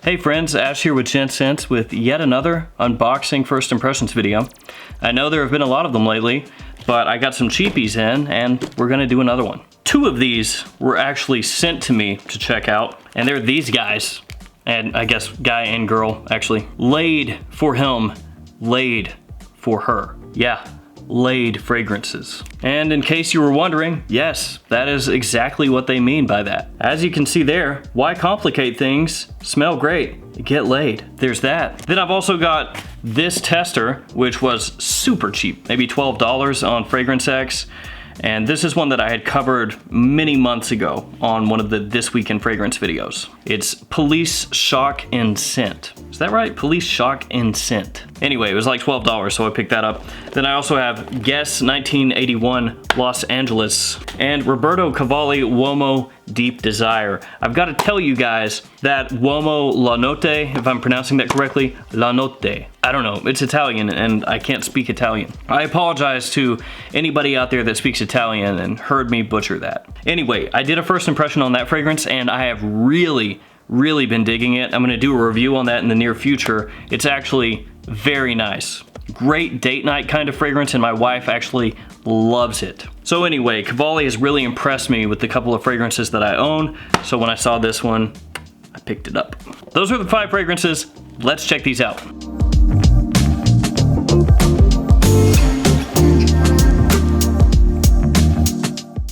Hey friends, Ash here with Gents with yet another unboxing first impressions video. I know there have been a lot of them lately, but I got some cheapies in and we're gonna do another one. Two of these were actually sent to me to check out, and they're these guys. And I guess guy and girl, actually. Laid for him, laid for her. Yeah, laid fragrances. And in case you were wondering, yes, that is exactly what they mean by that. As you can see there, why complicate things? Smell great, get laid. There's that. Then I've also got this tester, which was super cheap, maybe $12 on Fragrance X. And this is one that I had covered many months ago on one of the This Week in Fragrance videos. It's Police Shock and Scent. Is that right? Police Shock and Scent. Anyway, it was like $12, so I picked that up. Then I also have Guess 1981 Los Angeles and Roberto Cavalli Uomo Deep Desire. I've got to tell you guys that Uomo La Notte, if I'm pronouncing that correctly, La Notte. I don't know, it's Italian and I can't speak Italian. I apologize to anybody out there that speaks Italian and heard me butcher that. Anyway, I did a first impression on that fragrance and I have really been digging it. I'm gonna do a review on that in the near future. It's actually very nice. Great date night kind of fragrance, and my wife actually loves it. So anyway, Cavalli has really impressed me with the couple of fragrances that I own, so when I saw this one, I picked it up. Those are the 5 fragrances. Let's check these out.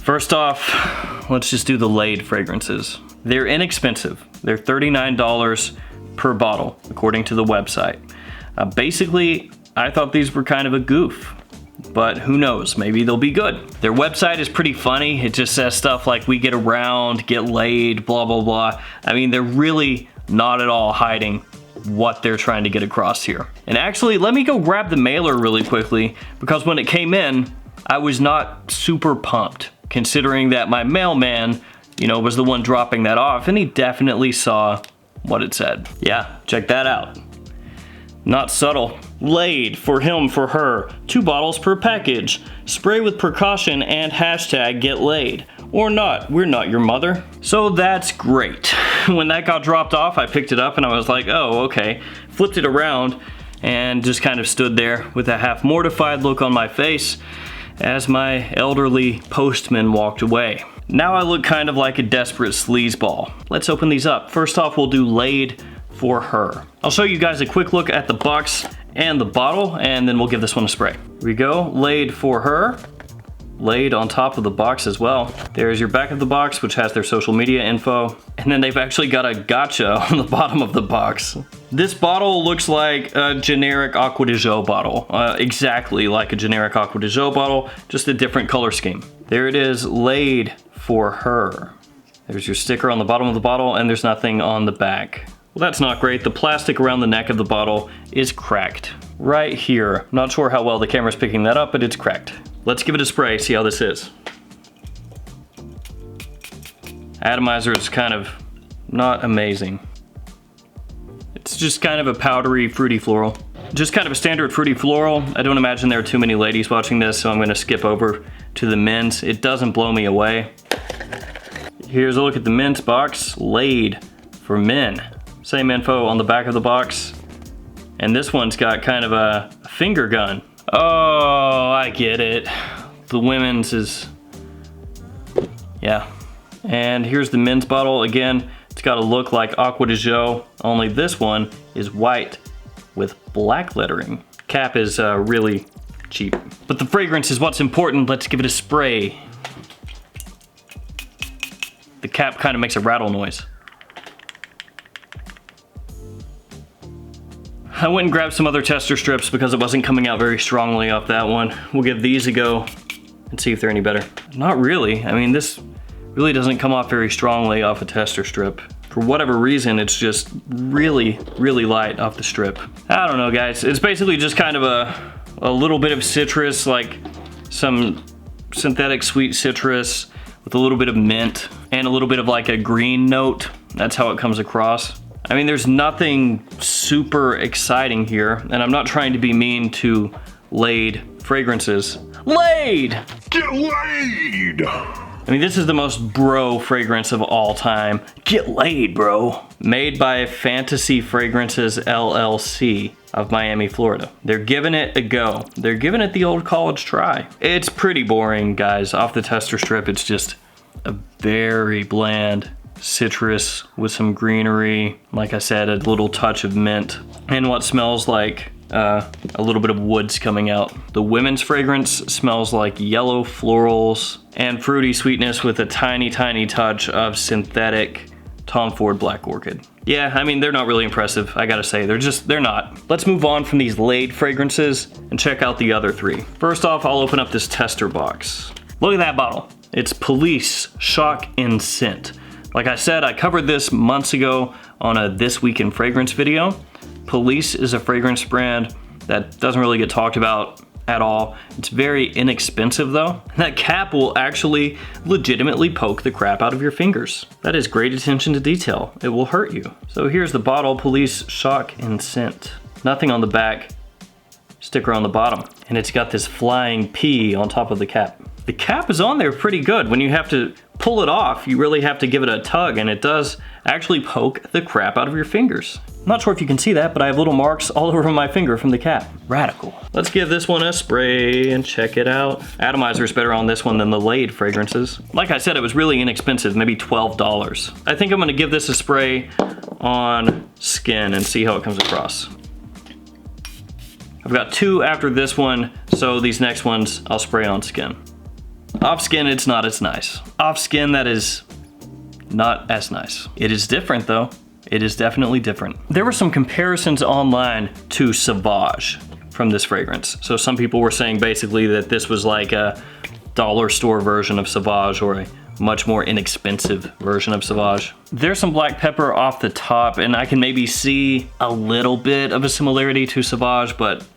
First off, let's just do the laid fragrances. They're inexpensive. They're $39 per bottle, according to the website. Basically, I thought these were kind of a goof, but who knows, maybe they'll be good. Their website is pretty funny. It just says stuff like, we get around, get laid, blah, blah, blah. I mean, they're really not at all hiding what they're trying to get across here. And actually, let me go grab the mailer really quickly, because when it came in, I was not super pumped, considering that my mailman, you know, was the one dropping that off, and he definitely saw what it said. Yeah, check that out. Not subtle. Laid for him, for her. 2 bottles per package. Spray with precaution and hashtag get laid. Or not, we're not your mother. So that's great. When that got dropped off, I picked it up and I was like, oh, okay. Flipped it around and just kind of stood there with a half mortified look on my face as my elderly postman walked away. Now I look kind of like a desperate sleazeball. Let's open these up. First off, we'll do laid for her. I'll show you guys a quick look at the box and the bottle, and then we'll give this one a spray. Here we go, laid for her. Laid on top of the box as well. There's your back of the box, which has their social media info. And then they've actually got a gotcha on the bottom of the box. This bottle looks like a generic Aqua di Gio bottle. Exactly like a generic Aqua di Gio bottle, just a different color scheme. There it is, laid for her. There's your sticker on the bottom of the bottle, and there's nothing on the back. Well, that's not great. The plastic around the neck of the bottle is cracked. Right here. Not sure how well the camera's picking that up, but it's cracked. Let's give it a spray, see how this is. Atomizer is kind of not amazing. It's just kind of a powdery, fruity floral. Just kind of a standard fruity floral. I don't imagine there are too many ladies watching this, so I'm gonna skip over to the men's. It doesn't blow me away. Here's a look at the men's box. Laid for men. Same info on the back of the box. And this one's got kind of a finger gun. Oh, I get it. The women's is, yeah. And here's the men's bottle. Again, it's got a look like Aqua di Gio, only this one is white with black lettering. Cap is really cheap. But the fragrance is what's important. Let's give it a spray. The cap kind of makes a rattle noise. I went and grabbed some other tester strips because it wasn't coming out very strongly off that one. We'll give these a go and see if they're any better. Not really. I mean, this really doesn't come off very strongly off a tester strip. For whatever reason, it's just really light off the strip. I don't know, guys. It's basically just kind of a little bit of citrus, like some synthetic sweet citrus with a little bit of mint and a little bit of like a green note. That's how it comes across. I mean, there's nothing super exciting here, and I'm not trying to be mean to laid fragrances. Laid! Get laid! I mean, this is the most bro fragrance of all time. Get laid, bro. made by Fantasy Fragrances LLC of Miami, Florida. They're giving it a go. They're giving it the old college try. It's pretty boring, guys. Off the tester strip, it's just a very bland citrus with some greenery. Like I said, a little touch of mint and what smells like a little bit of woods coming out. The women's fragrance smells like yellow florals and fruity sweetness with a tiny, tiny touch of synthetic Tom Ford Black Orchid. Yeah, I mean, they're not really impressive, I gotta say. They're not. Let's move on from these laid fragrances and check out the other three. First off, I'll open up this tester box. Look at that bottle. It's Police Shock and Scent. Like I said, I covered this months ago on a This Week in Fragrance video. Police is a fragrance brand that doesn't really get talked about at all. It's very inexpensive though. That cap will actually legitimately poke the crap out of your fingers. That is great attention to detail. It will hurt you. So here's the bottle, Police Shock and Scent. Nothing on the back, sticker on the bottom. And it's got this flying P on top of the cap. The cap is on there pretty good. When you have to pull it off, you really have to give it a tug, and it does actually poke the crap out of your fingers. I'm not sure if you can see that, but I have little marks all over my finger from the cap. Radical. Let's give this one a spray and check it out. Atomizer is better on this one than the laid fragrances. Like I said, it was really inexpensive, maybe $12. I think I'm gonna give this a spray on skin and see how it comes across. I've got two after this one, so these next ones I'll spray on skin. Off skin, it's not as nice. Off skin, that is not as nice. It is different though. It is definitely different. There were some comparisons online to Sauvage from this fragrance. So some people were saying basically that this was like a dollar store version of Sauvage or a much more inexpensive version of Sauvage. There's some black pepper off the top, and I can maybe see a little bit of a similarity to Sauvage, but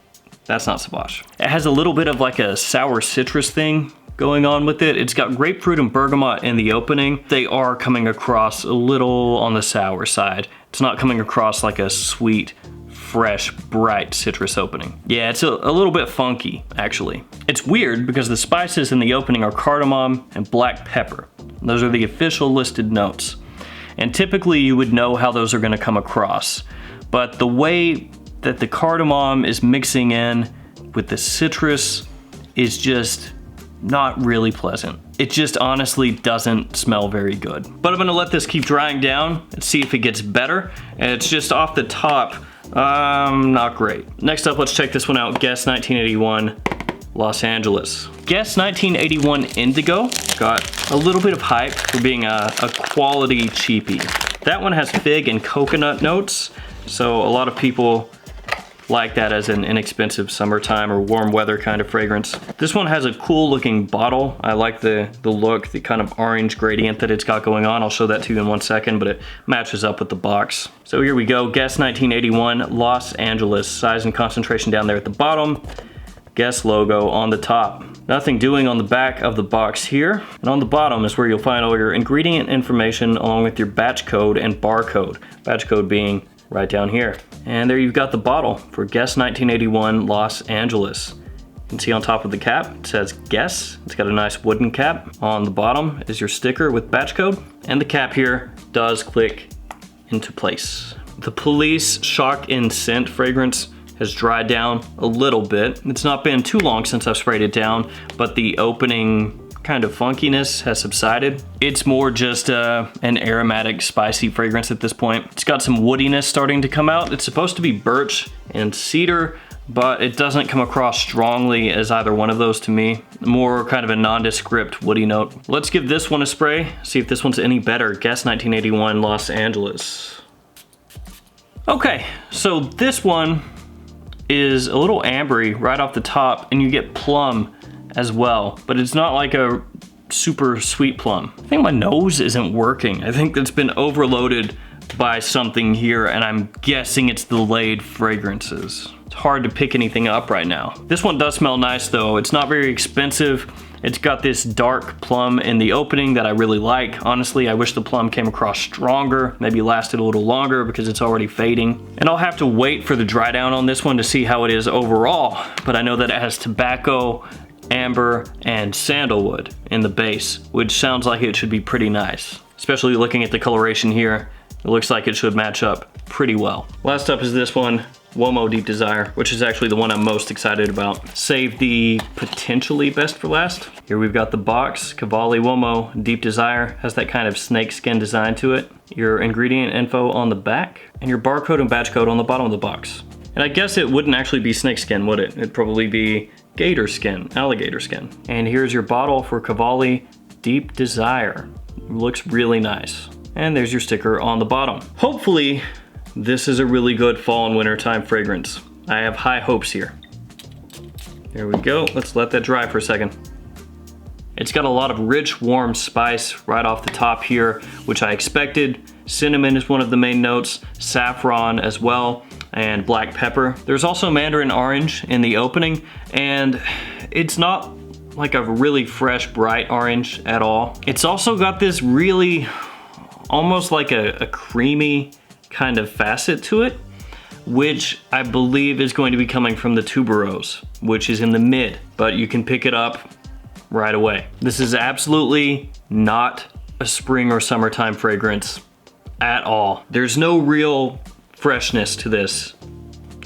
that's not Sauvage. It has a little bit of like a sour citrus thing going on with it. It's got grapefruit and bergamot in the opening. They are coming across a little on the sour side. It's not coming across like a sweet, fresh, bright citrus opening. Yeah, it's a little bit funky, actually. It's weird because the spices in the opening are cardamom and black pepper. Those are the official listed notes. And typically you would know how those are gonna come across. But the way that the cardamom is mixing in with the citrus is just not really pleasant. It just honestly doesn't smell very good. But I'm gonna let this keep drying down and see if it gets better. And it's just off the top, not great. Next up, let's check this one out. Guess 1981 Los Angeles. Guess 1981 Indigo got a little bit of hype for being a quality cheapie. That one has fig and coconut notes, so a lot of people like that as an inexpensive summertime or warm weather kind of fragrance. This one has a cool looking bottle. I like the look, the kind of orange gradient that it's got going on. I'll show that to you in 1 second, but it matches up with the box. So here we go, Guess 1981 Los Angeles. Size and concentration down there at the bottom. Guess logo on the top. Nothing doing on the back of the box here. And on the bottom is where you'll find all your ingredient information along with your batch code and barcode. Batch code being right down here. And there you've got the bottle for Guess 1981 Los Angeles. You can see on top of the cap, it says Guess. It's got a nice wooden cap. On the bottom is your sticker with batch code. And the cap here does click into place. The Police Shock and Scent fragrance has dried down a little bit. It's not been too long since I've sprayed it down, but the opening kind of funkiness has subsided. It's more just an aromatic, spicy fragrance at this point. It's got some woodiness starting to come out. It's supposed to be birch and cedar, but it doesn't come across strongly as either one of those to me. More kind of a nondescript woody note. Let's give this one a spray, see if this one's any better. Guess 1981 Los Angeles. Okay, so this one is a little ambery right off the top, and you get plum as well, but it's not like a super sweet plum. I think my nose isn't working. I think it's been overloaded by something here, and I'm guessing it's the laid fragrances. It's hard to pick anything up right now. This one does smell nice though. It's not very expensive. It's got this dark plum in the opening that I really like. Honestly, I wish the plum came across stronger, maybe lasted a little longer because it's already fading. And I'll have to wait for the dry down on this one to see how it is overall, but I know that it has tobacco, amber, and sandalwood in the base, which sounds like it should be pretty nice. Especially looking at the coloration here, It looks like it should match up pretty well. Last up is this one, Uomo Deep Desire, which is actually the one I'm most excited about. Save the potentially best for last. Here we've got the box, Cavalli Uomo Deep Desire. Has that kind of snakeskin design to it. Your ingredient info on the back, and your barcode and batch code on the bottom of the box. And I guess it wouldn't actually be snakeskin, would it? It'd probably be gator skin, alligator skin. And here's your bottle for Cavalli Deep Desire. Looks really nice. And there's your sticker on the bottom. Hopefully, this is a really good fall and wintertime fragrance. I have high hopes here. There we go. Let's let that dry for a second. It's got a lot of rich, warm spice right off the top here, which I expected. Cinnamon is one of the main notes, saffron as well, and black pepper. There's also mandarin orange in the opening, and it's not like a really fresh, bright orange at all. It's also got this really, almost like a creamy kind of facet to it, which I believe is going to be coming from the tuberose, which is in the mid, but you can pick it up right away. This is absolutely not a spring or summertime fragrance at all. There's no real freshness to this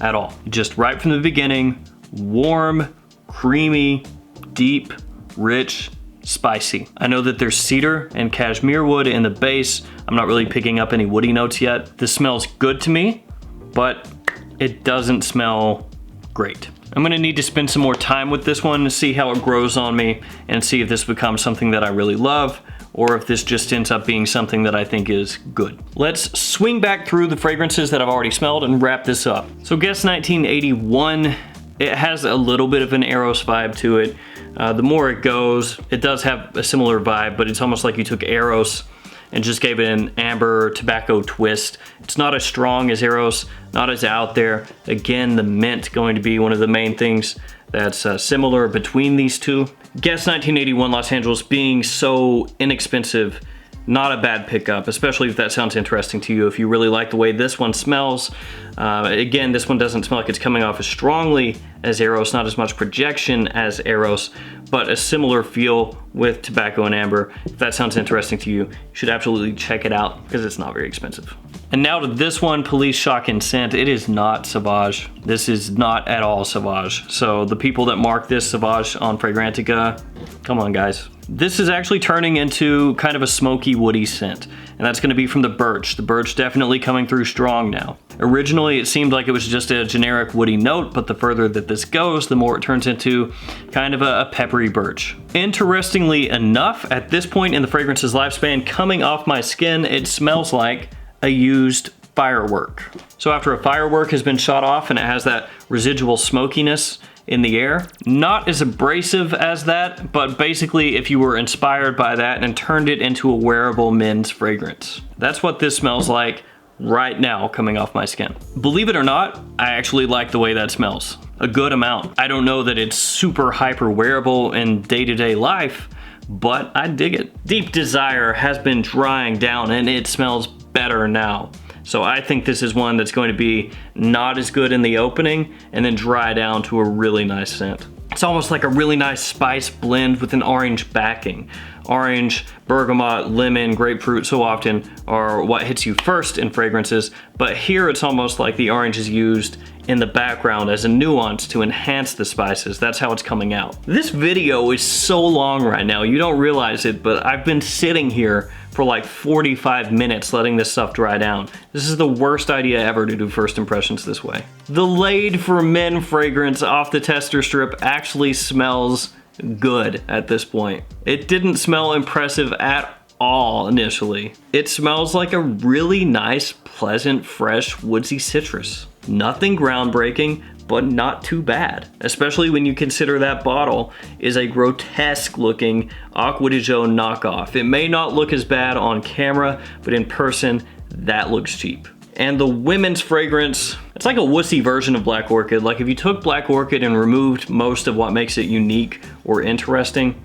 at all. Just right from the beginning, warm, creamy, deep, rich, spicy. I know that there's cedar and cashmere wood in the base. I'm not really picking up any woody notes yet. This smells good to me, but it doesn't smell great. I'm gonna need to spend some more time with this one to see how it grows on me and see if this becomes something that I really love or if this just ends up being something that I think is good. Let's swing back through the fragrances that I've already smelled and wrap this up. So Guess 1981, it has a little bit of an Eros vibe to it. The more it goes, it does have a similar vibe, but it's almost like you took Eros and just gave it an amber tobacco twist. It's not as strong as Eros, not as out there. Again, the mint going to be one of the main things that's similar between these two. Guess 1981 Los Angeles being so inexpensive, not a bad pickup, especially if that sounds interesting to you. If you really like the way this one smells, again, this one doesn't smell like it's coming off as strongly as Eros, not as much projection as Eros, but a similar feel with tobacco and amber. If that sounds interesting to you, you should absolutely check it out because it's not very expensive. And now to this one, Police Shock and Scent. It is not Sauvage. This is not at all Sauvage. So the people that mark this Sauvage on Fragrantica, come on guys. This is actually turning into kind of a smoky, woody scent, and that's gonna be from the birch. The birch definitely coming through strong now. Originally, it seemed like it was just a generic woody note, but the further that this goes, the more it turns into kind of a peppery birch. Interestingly enough, at this point in the fragrance's lifespan, coming off my skin, it smells like a used firework. So after a firework has been shot off and it has that residual smokiness in the air, not as abrasive as that, but basically if you were inspired by that and turned it into a wearable men's fragrance. That's what this smells like right now coming off my skin. Believe it or not, I actually like the way that smells. A good amount. I don't know that it's super hyper wearable in day-to-day life, but I dig it. Deep Desire has been drying down and it smells better now. So I think this is one that's going to be not as good in the opening and then dry down to a really nice scent. It's almost like a really nice spice blend with an orange backing. Orange, bergamot, lemon, grapefruit so often are what hits you first in fragrances, but here it's almost like the orange is used in the background as a nuance to enhance the spices. That's how it's coming out. This video is so long right now, you don't realize it, but I've been sitting here for like 45 minutes letting this stuff dry down. This is the worst idea ever to do first impressions this way. The Laid for Men fragrance off the tester strip actually smells good at this point. It didn't smell impressive at all initially. It smells like a really nice, pleasant, fresh, woodsy citrus. Nothing groundbreaking, but not too bad, especially when you consider that bottle is a grotesque looking Acqua di Gio knockoff. It may not look as bad on camera, but in person, that looks cheap. And the women's fragrance, it's like a wussy version of Black Orchid. Like if you took Black Orchid and removed most of what makes it unique or interesting,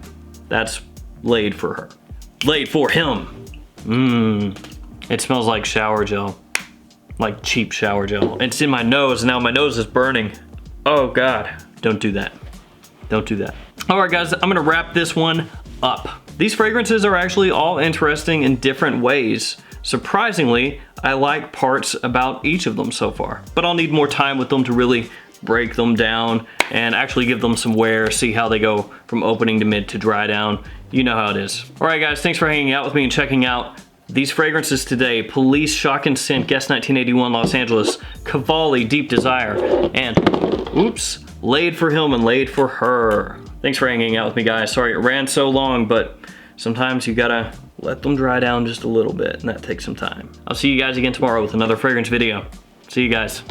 that's Laid for her. Laid for him. It smells like shower gel. Like cheap shower gel. It's in my nose and now my nose is burning. Oh God, don't do that. Don't do that. All right guys, I'm gonna wrap this one up. These fragrances are actually all interesting in different ways. surprisingly, I like parts about each of them so far. But I'll need more time with them to really break them down and actually give them some wear, see how they go from opening to mid to dry down. You know how it is. All right, guys, thanks for hanging out with me and checking out these fragrances today. Police, Shock and Scent, Guess 1981, Los Angeles, Cavalli, Deep Desire, and, oops, Laid for Him and Laid for Her. Thanks for hanging out with me, guys. Sorry it ran so long, but sometimes you gotta let them dry down just a little bit, and that takes some time. I'll see you guys again tomorrow with another fragrance video. See you guys.